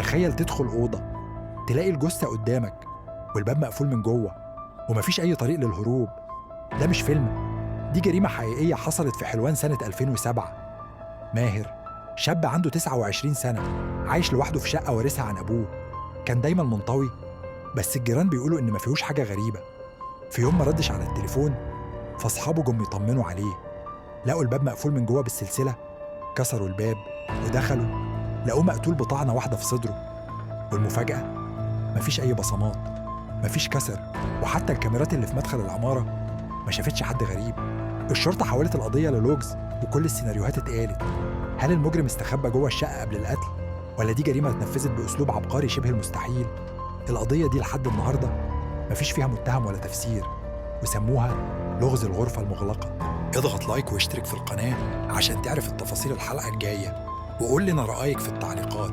تخيل تدخل أوضة تلاقي الجثة قدامك والباب مقفول من جوه ومفيش أي طريق للهروب. ده مش فيلم، دي جريمة حقيقية حصلت في حلوان سنة 2007. ماهر شاب عنده 29 سنة عايش لوحده في شقة وارثها عن أبوه. كان دايما منطوي، بس الجيران بيقولوا إن ما فيهوش حاجة غريبة. في يوم ما ردش على التليفون فأصحابه جم يطمنوا عليه، لقوا الباب مقفول من جوه بالسلسلة. كسروا الباب ودخلوا، لقوه مقتول بطعنة واحدة في صدره. والمفاجأة مفيش أي بصمات، مفيش كسر، وحتى الكاميرات اللي في مدخل العمارة ما شافتش حد غريب. الشرطة حولت القضية للوجز وكل السيناريوهات اتقالت. هل المجرم استخبى جوه الشقة قبل القتل؟ ولا دي جريمة اتنفذت بأسلوب عبقري شبه المستحيل؟ القضية دي لحد النهاردة مفيش فيها متهم ولا تفسير، وسموها لغز الغرفة المغلقة. اضغط لايك واشترك في القناة عشان تعرف التفاصيل الحلقة الجاية، وقول لنا رأيك في التعليقات.